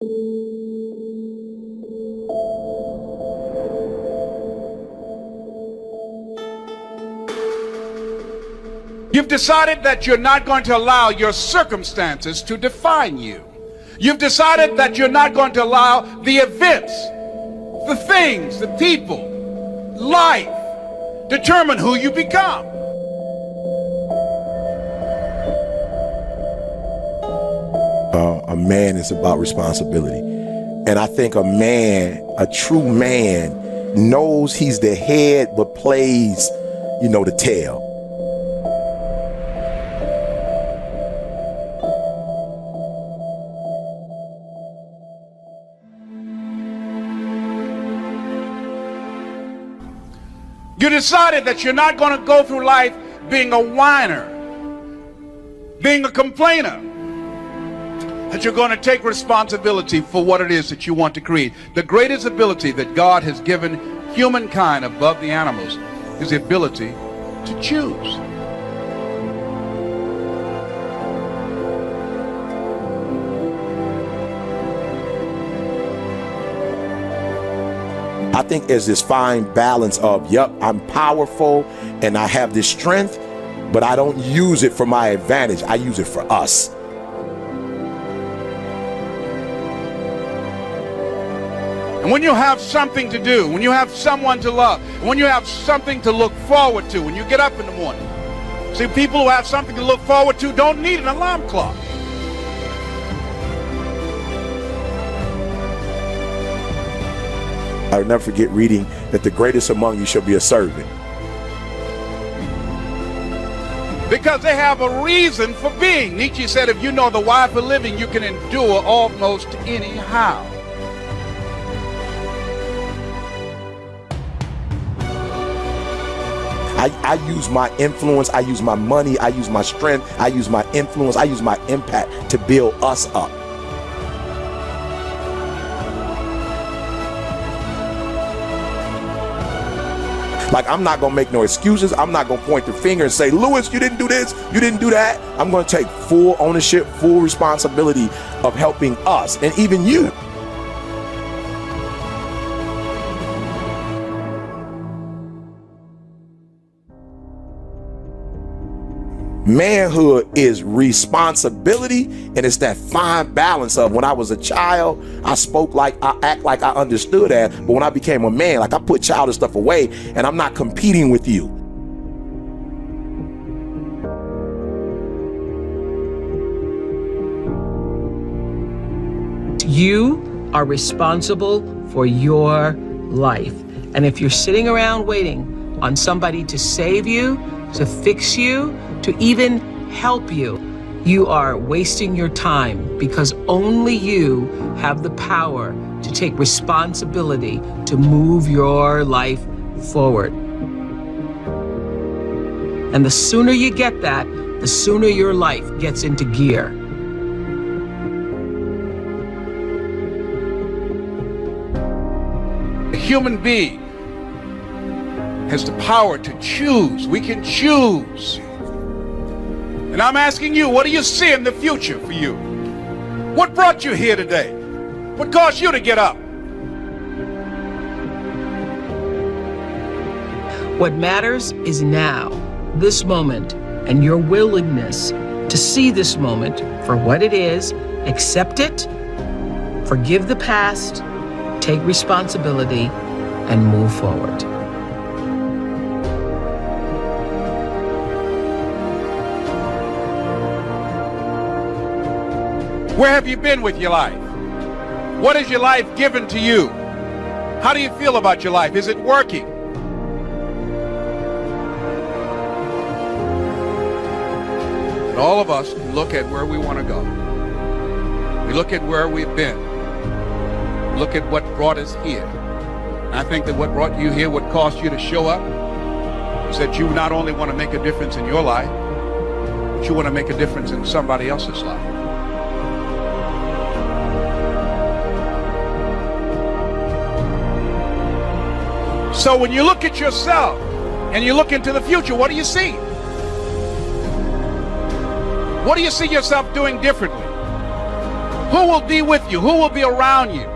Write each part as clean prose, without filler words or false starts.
You've decided that you're not going to allow your circumstances to define you. You've decided that you're not going to allow the events, the things, the people, life determine who you become. A man is about responsibility. And I think a man, a true man, knows he's the head but plays, the tail. You decided that you're not going to go through life being a whiner, being a complainer, that you're going to take responsibility for what it is that you want to create. The greatest ability that God has given humankind above the animals is the ability to choose. I think there's this fine balance of, I'm powerful and I have this strength, but I don't use it for my advantage. I use it for us. And when you have something to do, when you have someone to love, when you have something to look forward to, when you get up in the morning, see, people who have something to look forward to don't need an alarm clock. I'll never forget reading that the greatest among you shall be a servant. Because they have a reason for being. Nietzsche said, if you know the why for living, you can endure almost anyhow. I use my influence, I use my money, I use my strength, I use my influence, I use my impact to build us up. Like, I'm not going to make no excuses. I'm not going to point the finger and say, Lewis, you didn't do this, you didn't do that. I'm going to take full ownership, full responsibility of helping us and even you. Manhood is responsibility, and it's that fine balance of, when I was a child, I spoke like, I act like I understood that, but when I became a man, like, I put childish stuff away, and I'm not competing with you. You are responsible for your life. And if you're sitting around waiting on somebody to save you, to fix you, to even help you, you are wasting your time, because only you have the power to take responsibility to move your life forward. And the sooner you get that, the sooner your life gets into gear. A human being has the power to choose. We can choose. And I'm asking you, what do you see in the future for you? What brought you here today? What caused you to get up? What matters is now, this moment, and your willingness to see this moment for what it is, accept it, forgive the past, take responsibility, and move forward. Where have you been with your life? What has your life given to you? How do you feel about your life? Is it working? And all of us look at where we want to go. We look at where we've been. Look at what brought us here. And I think that what brought you here, what caused you to show up, is that you not only want to make a difference in your life, but you want to make a difference in somebody else's life. So when you look at yourself and you look into the future, what do you see? What do you see yourself doing differently? Who will be with you? Who will be around you?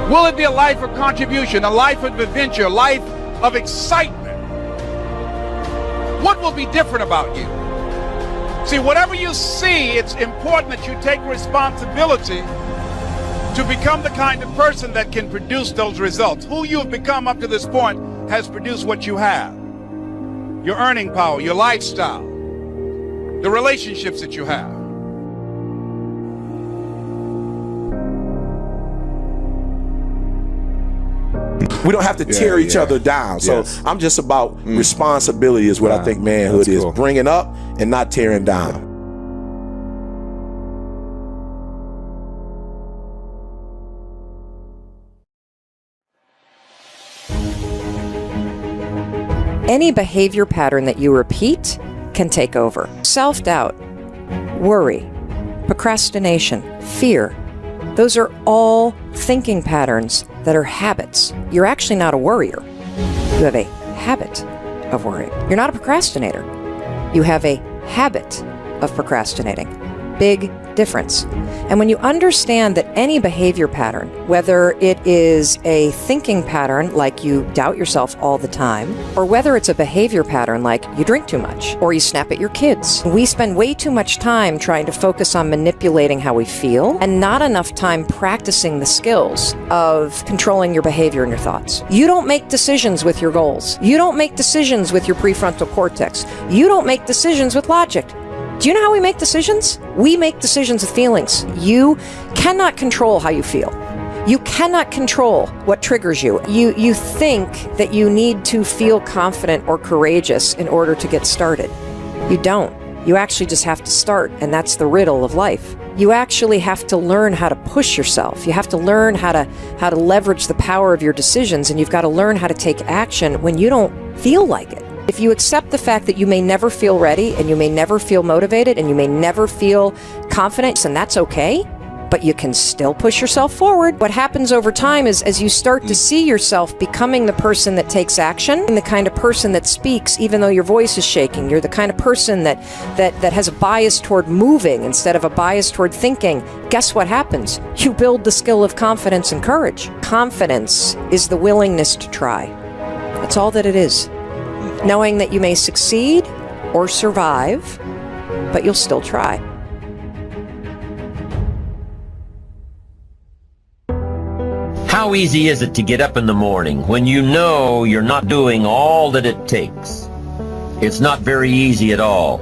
Will it be a life of contribution, a life of adventure, a life of excitement? What will be different about you? See, whatever you see, it's important that you take responsibility to become the kind of person that can produce those results. Who you have become up to this point has produced what you have. Your earning power, your lifestyle, the relationships that you have. We don't have to tear each other down. So I'm just about responsibility is what I think manhood is. Bringing up and not tearing down. Any behavior pattern that you repeat can take over. Self-doubt, worry, procrastination, fear. Those are all thinking patterns that are habits. You're actually not a worrier. You have a habit of worrying. You're not a procrastinator. You have a habit of procrastinating. Big difference. And when you understand that any behavior pattern, whether it is a thinking pattern like you doubt yourself all the time, or whether it's a behavior pattern like you drink too much, or you snap at your kids, we spend way too much time trying to focus on manipulating how we feel and not enough time practicing the skills of controlling your behavior and your thoughts. You don't make decisions with your goals. You don't make decisions with your prefrontal cortex. You don't make decisions with logic. Do you know how we make decisions? We make decisions with feelings. You cannot control how you feel. You cannot control what triggers you. You think that you need to feel confident or courageous in order to get started. You don't. You actually just have to start, and that's the riddle of life. You actually have to learn how to push yourself. You have to learn how to leverage the power of your decisions, and you've got to learn how to take action when you don't feel like it. If you accept the fact that you may never feel ready and you may never feel motivated and you may never feel confident, and that's okay, but you can still push yourself forward. What happens over time is as you start to see yourself becoming the person that takes action and the kind of person that speaks even though your voice is shaking, you're the kind of person that has a bias toward moving instead of a bias toward thinking, guess what happens? You build the skill of confidence and courage. Confidence is the willingness to try. That's all that it is. Knowing that you may succeed or survive, but you'll still try. How easy is it to get up in the morning when you know you're not doing all that it takes? It's not very easy at all.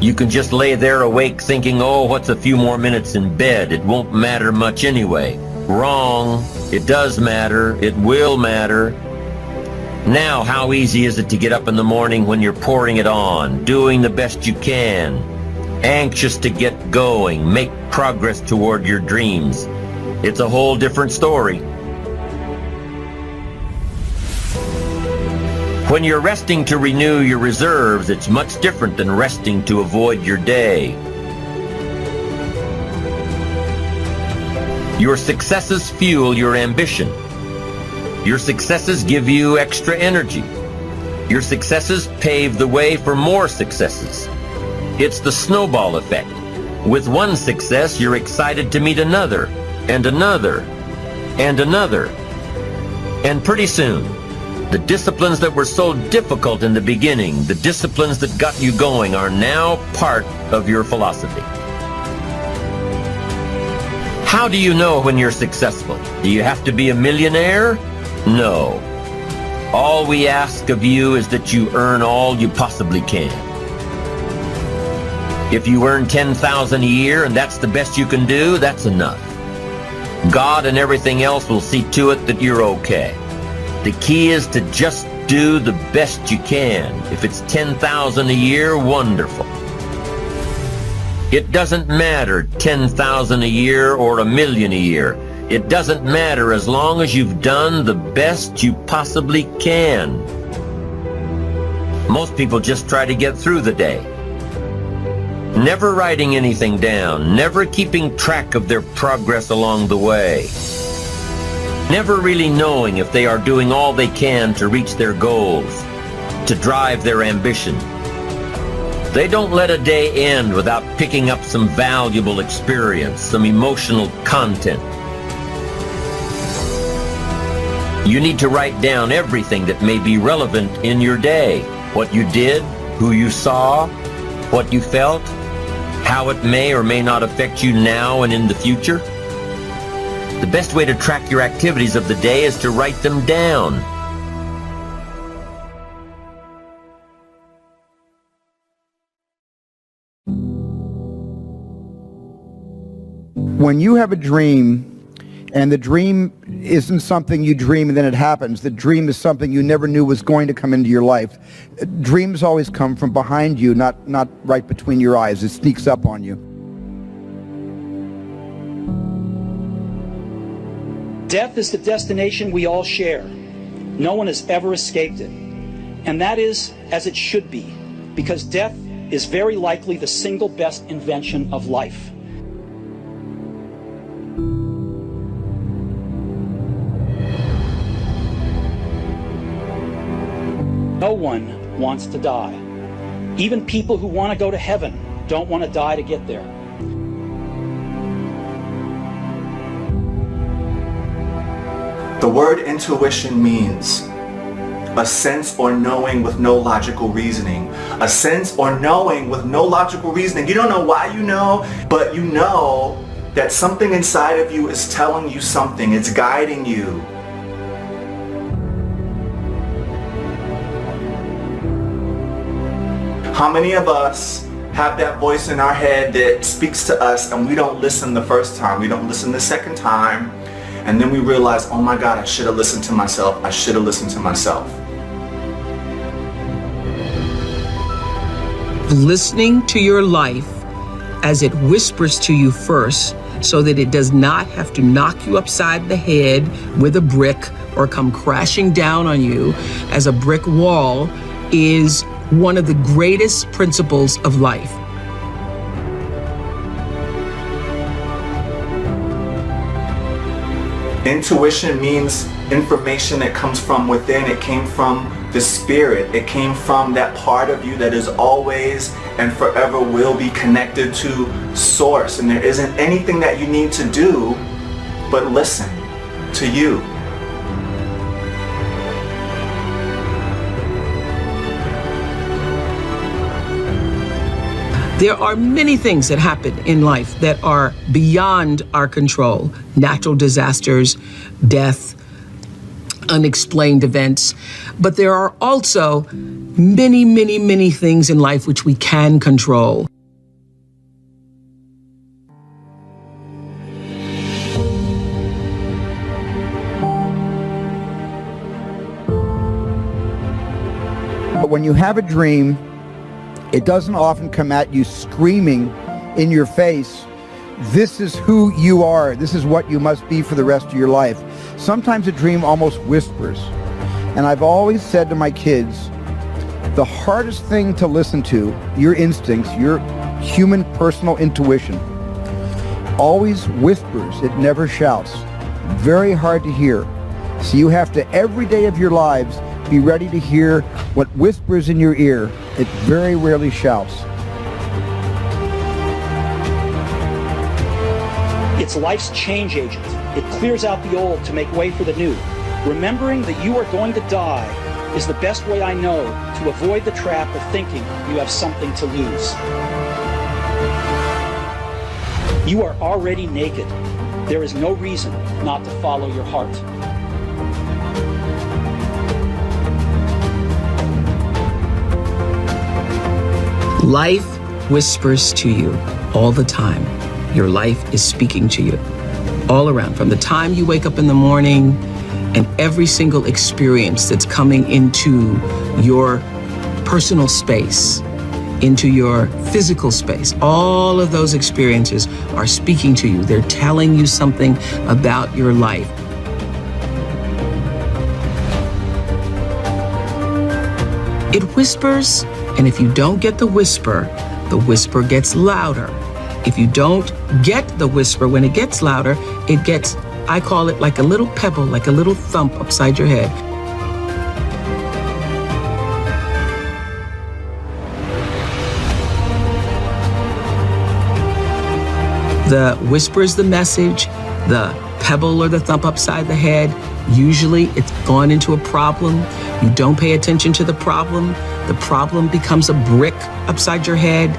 You can just lay there awake thinking, oh, what's a few more minutes in bed? It won't matter much anyway. Wrong. It does matter. It will matter. Now, how easy is it to get up in the morning when you're pouring it on, doing the best you can, anxious to get going, make progress toward your dreams? It's a whole different story. When you're resting to renew your reserves, it's much different than resting to avoid your day. Your successes fuel your ambition. Your successes give you extra energy. Your successes pave the way for more successes. It's the snowball effect. With one success, you're excited to meet another, and another, and another. And pretty soon, the disciplines that were so difficult in the beginning, the disciplines that got you going, are now part of your philosophy. How do you know when you're successful? Do you have to be a millionaire? No. All we ask of you is that you earn all you possibly can. If you earn $10,000 a year and that's the best you can do, that's enough. God and everything else will see to it that you're okay. The key is to just do the best you can. If it's $10,000 a year, wonderful. It doesn't matter $10,000 a year or $1 million a year. It doesn't matter as long as you've done the best you possibly can. Most people just try to get through the day. Never writing anything down, never keeping track of their progress along the way. never really knowing if they are doing all they can to reach their goals, to drive their ambition. They don't let a day end without picking up some valuable experience, some emotional content. You need to write down everything that may be relevant in your day. What you did, who you saw, what you felt, how it may or may not affect you now and in the future. The best way to track your activities of the day is to write them down. When you have a dream, and the dream isn't something you dream and then it happens, the dream is something you never knew was going to come into your life. Dreams always come from behind you, not right between your eyes. It sneaks up on you. Death is the destination we all share. No one has ever escaped it. And that is as it should be, because death is very likely the single best invention of life. No one wants to die. Even people who want to go to heaven don't want to die to get there. The word intuition means a sense or knowing with no logical reasoning. A sense or knowing with no logical reasoning. You don't know why you know, but you know that something inside of you is telling you something. It's guiding you. How many of us have that voice in our head that speaks to us and we don't listen the first time, we don't listen the second time, and then we realize, oh my God, I should have listened to myself, I should have listened to myself. Listening to your life as it whispers to you first, so that it does not have to knock you upside the head with a brick or come crashing down on you as a brick wall, is one of the greatest principles of life. Intuition means information that comes from within. It came from the spirit. It came from that part of you that is always and forever will be connected to source. And there isn't anything that you need to do but listen to you. There are many things that happen in life that are beyond our control. Natural disasters, death, unexplained events. But there are also many, many, many things in life which we can control. But when you have a dream, it doesn't often come at you screaming in your face, this is who you are, this is what you must be for the rest of your life. Sometimes a dream almost whispers. And I've always said to my kids, the hardest thing to listen to, your instincts, your human personal intuition, always whispers, it never shouts. Very hard to hear. So you have to, every day of your lives, be ready to hear what whispers in your ear. It very rarely shouts. It's life's change agent. It clears out the old to make way for the new. Remembering that you are going to die is the best way I know to avoid the trap of thinking you have something to lose. You are already naked. There is no reason not to follow your heart. Life whispers to you all the time. Your life is speaking to you all around, from the time you wake up in the morning and every single experience that's coming into your personal space, into your physical space. All of those experiences are speaking to you. They're telling you something about your life. It whispers, and if you don't get the whisper gets louder. If you don't get the whisper when it gets louder, it gets I call it like a little pebble, like a little thump upside your head. The whisper is the message, the pebble or the thump upside the head. Usually it's gone into a problem. You don't pay attention to the problem becomes a brick upside your head.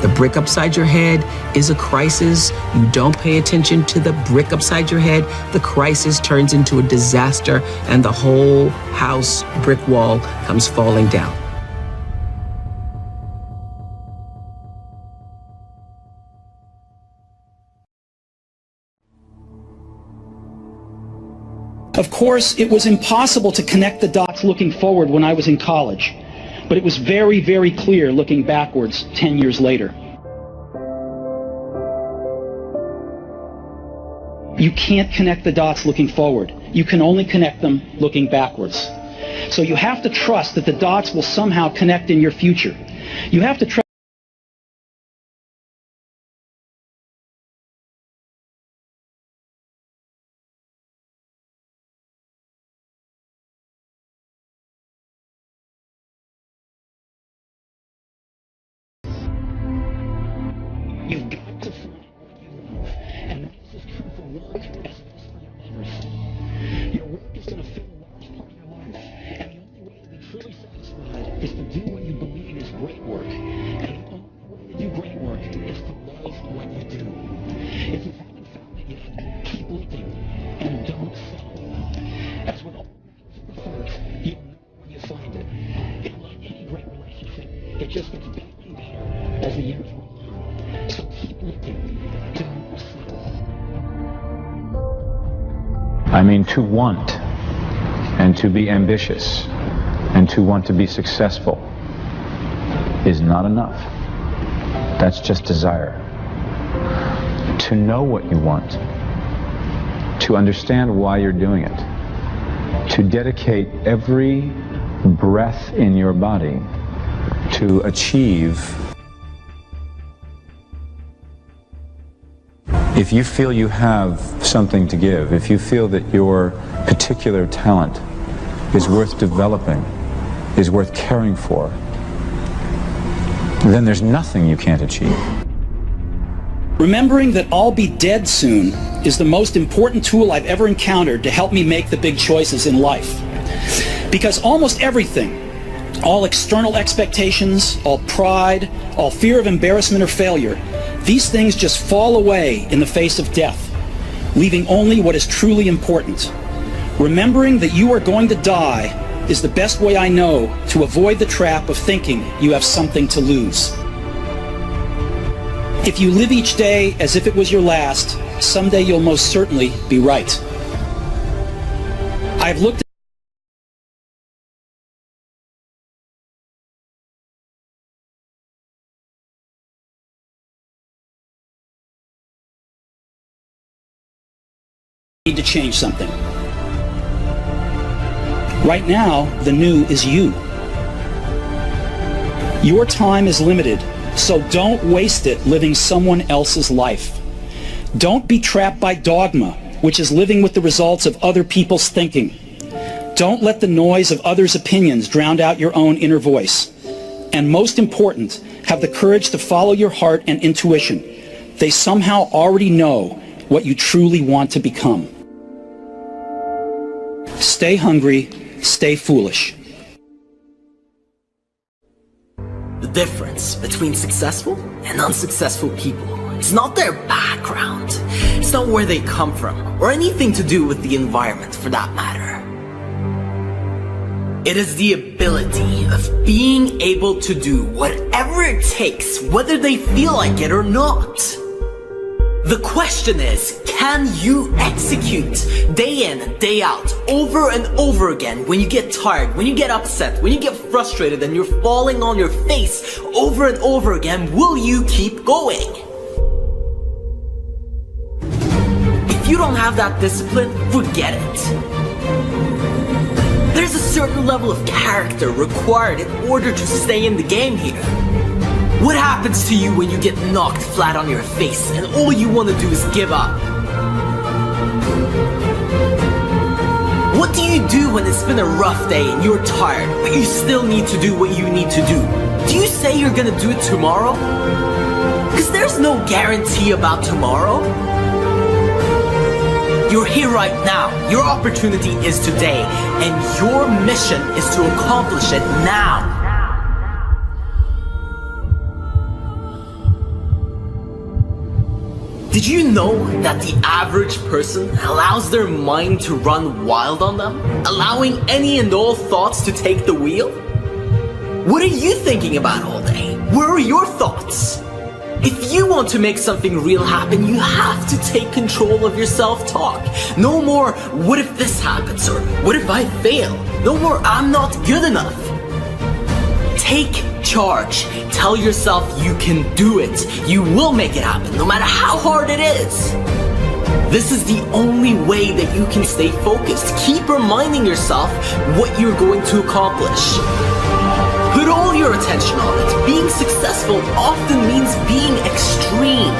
The brick upside your head is a crisis. You don't pay attention to the brick upside your head. The crisis turns into a disaster and the whole house brick wall comes falling down. Of course, it was impossible to connect the dots looking forward when I was in college, but it was very, very clear looking backwards 10 years later. You can't connect the dots looking forward. You can only connect them looking backwards. So you have to trust that the dots will somehow connect in your future. You have to trust you've got to find what you love. And this is true for work as well as for everything. Your work is going to fill a large part of your life. And the only way to be truly satisfied is to do what you believe is great work. And the only way to do great work is to love what you do. If you haven't found it yet, keep looking and don't settle. As with all work, you'll know when you find it. And like any great relationship, it just gets better and better as the years roll on. So keep looking. Don't settle. I mean, to want and to be ambitious and to want to be successful is not enough. That's just desire. To know what you want, to understand why you're doing it, to dedicate every breath in your body to achieve. If you feel you have something to give, if you feel that your particular talent is worth developing, is worth caring for, then there's nothing you can't achieve. Remembering that I'll be dead soon is the most important tool I've ever encountered to help me make the big choices in life. Because almost everything, all external expectations, all pride, all fear of embarrassment or failure, these things just fall away in the face of death, leaving only what is truly important. Remembering that you are going to die is the best way I know to avoid the trap of thinking you have something to lose. If you live each day as if it was your last, someday you'll most certainly be right. I've looked need to change something. Right now, the new is you. Your time is limited, so don't waste it living someone else's life. Don't be trapped by dogma, which is living with the results of other people's thinking. Don't let the noise of others' opinions drown out your own inner voice. And most important, have the courage to follow your heart and intuition. They somehow already know what you truly want to become. Stay hungry, stay foolish. The difference between successful and unsuccessful people is not their background, it's not where they come from, or anything to do with the environment for that matter. It is the ability of being able to do whatever it takes, whether they feel like it or not. The question is, can you execute day in and day out, over and over again when you get tired, when you get upset, when you get frustrated and you're falling on your face over and over again, will you keep going? If you don't have that discipline, forget it. There's a certain level of character required in order to stay in the game here. What happens to you when you get knocked flat on your face and all you want to do is give up? What do you do when it's been a rough day and you're tired, but you still need to do what you need to do? Do you say you're gonna do it tomorrow? Because there's no guarantee about tomorrow. You're here right now. Your opportunity is today, and your mission is to accomplish it now. Did you know that the average person allows their mind to run wild on them, allowing any and all thoughts to take the wheel? What are you thinking about all day? Where are your thoughts? If you want to make something real happen, you have to take control of your self-talk. No more, what if this happens, or what if I fail? No more, I'm not good enough. Take charge. Tell yourself you can do it. You will make it happen, no matter how hard it is. This is the only way that you can stay focused. Keep reminding yourself what you're going to accomplish. Put all your attention on it. Being successful often means being extreme.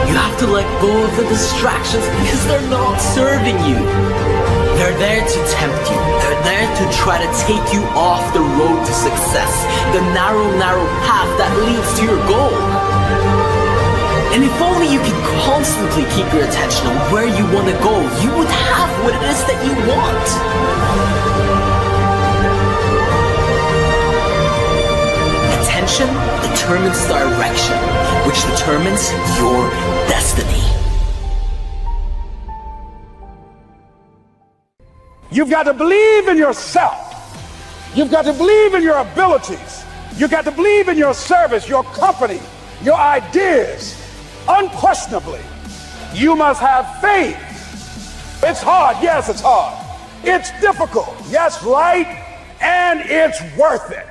You have to let go of the distractions because they're not serving you. They're there to tempt you. They're there to try to take you off the road to success, the narrow path that leads to your goal. And if only you could constantly keep your attention on where you want to go, you would have what it is that you want. Attention determines direction, which determines your destiny. You've got to believe in yourself. You've got to believe in your abilities. You've got to believe in your service, your company, your ideas. Unquestionably, you must have faith. It's hard. Yes, it's hard. It's difficult. Yes, right. And it's worth it.